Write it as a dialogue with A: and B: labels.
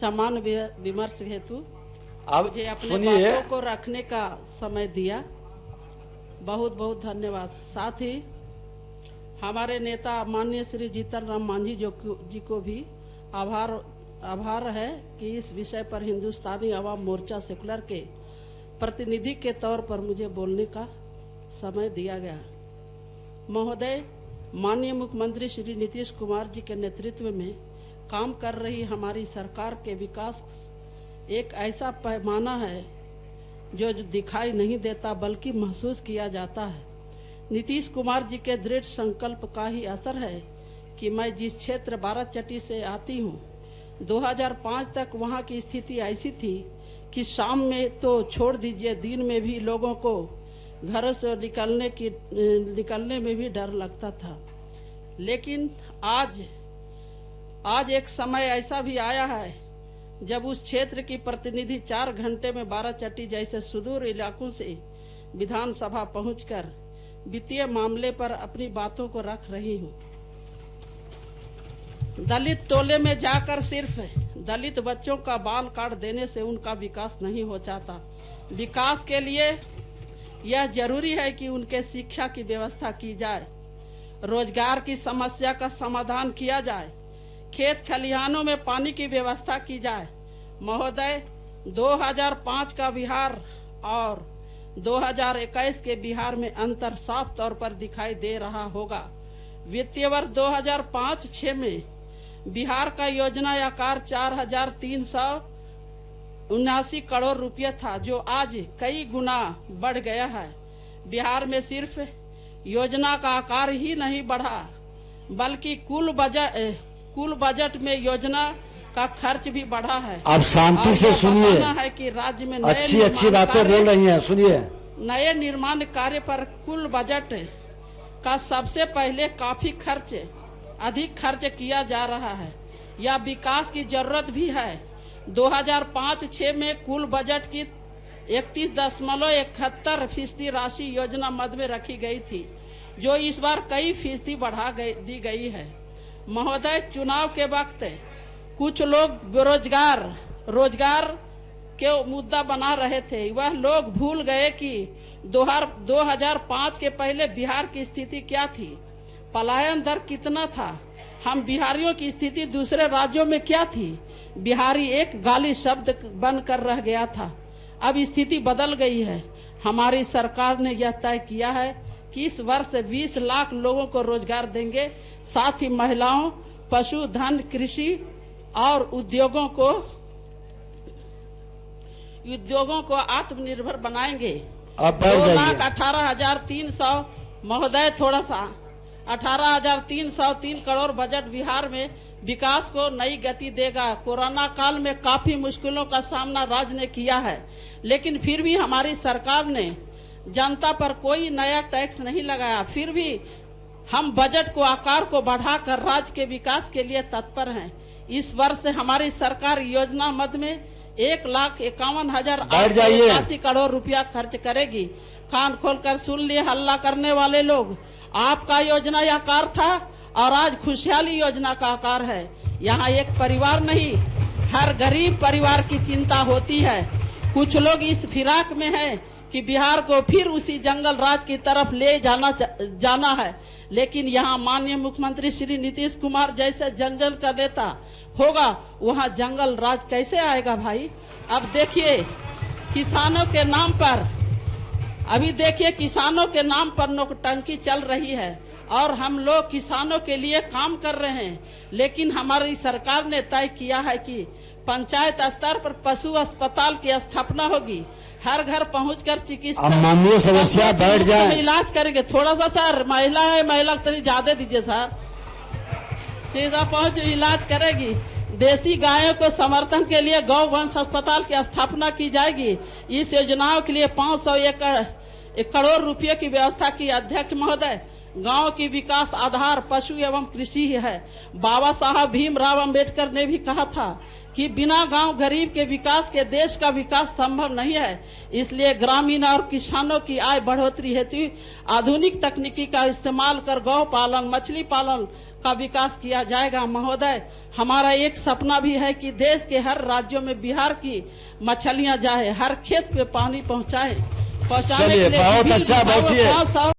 A: समान विमर्श हेतु मुझे अपने बातों को रखने का समय दिया। बहुत बहुत धन्यवाद। साथ ही हमारे नेता माननीय श्री जीतन राम मांझी जी को भी आभार है कि इस विषय पर हिंदुस्तानी अवाम मोर्चा सेकुलर के प्रतिनिधि के तौर पर मुझे बोलने का समय दिया गया। महोदय, माननीय मुख्यमंत्री श्री नीतीश कुमार जी के नेतृत्व में काम कर रही हमारी सरकार के विकास एक ऐसा पैमाना है जो दिखाई नहीं देता बल्कि महसूस किया जाता है। नीतीश कुमार जी के दृढ़ संकल्प का ही असर है कि मैं जिस क्षेत्र बाराचट्टी से आती हूँ, 2005 तक वहाँ की स्थिति ऐसी थी कि शाम में तो छोड़ दीजिए, दिन में भी लोगों को घरों से निकलने में भी डर लगता था। लेकिन आज एक समय ऐसा भी आया है जब उस क्षेत्र की प्रतिनिधि 4 घंटे में बाराचट्टी जैसे सुदूर इलाकों से विधानसभा पहुंचकर वित्तीय मामले पर अपनी बातों को रख रही हूं। दलित टोले में जाकर सिर्फ दलित बच्चों का बाल काट देने से उनका विकास नहीं हो जाता। विकास के लिए यह जरूरी है कि उनके शिक्षा की व्यवस्था की जाए, रोजगार की समस्या का समाधान किया जाए, खेत खलिहानों में पानी की व्यवस्था की जाए। महोदय, 2005 का बिहार और 2021 के बिहार में अंतर साफ तौर पर दिखाई दे रहा होगा। वित्तीय वर्ष 2005-06 में बिहार का योजना आकार 4,379 करोड़ रुपये था, जो आज कई गुना बढ़ गया है। बिहार में सिर्फ योजना का आकार ही नहीं बढ़ा बल्कि कुल बजट में योजना का खर्च भी बढ़ा है।
B: आप शांति से सुनिए,
A: है कि राज्य में
B: अच्छी बातें बोल रही हैं, सुनिए।
A: नए निर्माण कार्य पर कुल बजट का सबसे पहले काफी अधिक खर्च किया जा रहा है। यह विकास की जरूरत भी है। 2005-06 में कुल बजट की 31.71% राशि योजना मद में रखी गई थी, जो इस बार कई फीसदी बढ़ा दी गई है। महोदय, चुनाव के वक्त कुछ लोग रोजगार के मुद्दा बना रहे थे। वह लोग भूल गए कि 2005 के पहले बिहार की स्थिति क्या थी, पलायन दर कितना था, हम बिहारियों की स्थिति दूसरे राज्यों में क्या थी। बिहारी एक गाली शब्द बनकर रह गया था। अब स्थिति बदल गई है। हमारी सरकार ने यह तय किया है कि इस वर्ष 20 लाख लोगों को रोजगार देंगे। साथ ही महिलाओं, पशुधन, कृषि और उद्योगों को आत्मनिर्भर बनाएंगे। 2,18,300 महोदय, थोड़ा सा 18,303 करोड़ बजट बिहार में विकास को नई गति देगा। कोरोना काल में काफी मुश्किलों का सामना राज्य ने किया है, लेकिन फिर भी हमारी सरकार ने जनता पर कोई नया टैक्स नहीं लगाया। फिर भी हम बजट को आकार को बढ़ाकर राज्य के विकास के लिए तत्पर हैं। इस वर्ष से हमारी सरकार योजना मद में 1,51,880 करोड़ रुपया खर्च करेगी। कान खोलकर सुन लिए हल्ला करने वाले लोग, आपका योजना आकार था और आज खुशहाली योजना का आकार है। यहाँ एक परिवार नहीं, हर गरीब परिवार की चिंता होती है। कुछ लोग इस फिराक में हैं कि बिहार को फिर उसी जंगल राज की तरफ ले जाना है, लेकिन यहाँ माननीय मुख्यमंत्री श्री नीतीश कुमार जैसे जंगल का नेता होगा, वहाँ जंगल राज कैसे आएगा भाई। अब देखिए किसानों के नाम पर नोटंकी चल रही है और हम लोग किसानों के लिए काम कर रहे हैं, लेकिन हमारी सरकार ने तय किया है कि पंचायत स्तर पर पशु अस्पताल की स्थापना होगी। हर घर पहुंचकर चिकित्सा
B: माननीय समस्या बैठ जाए,
A: इलाज करेंगे। थोड़ा सा सर, महिला तरी ज्यादा दीजिए सर। सीधा पहुंच इलाज करेगी। देसी गायों को समर्थन के लिए गौवंश अस्पताल की स्थापना की जाएगी। इस योजनाओं के लिए 500 करोड़ रुपए की व्यवस्था की। अध्यक्ष महोदय, गांव की विकास आधार पशु एवं कृषि है। बाबा साहब भीमराव अंबेडकर ने भी कहा था कि बिना गांव गरीब के विकास के देश का विकास संभव नहीं है। इसलिए ग्रामीण और किसानों की आय बढ़ोतरी हेतु आधुनिक तकनीकी का इस्तेमाल कर गौ पालन, मछली पालन का विकास किया जाएगा। महोदय, हमारा एक सपना भी है कि देश के हर राज्यों में बिहार की मछलियां जाए, हर खेत पे पानी पहुंचाने के लिए
B: बहुत अच्छा, बैठिए।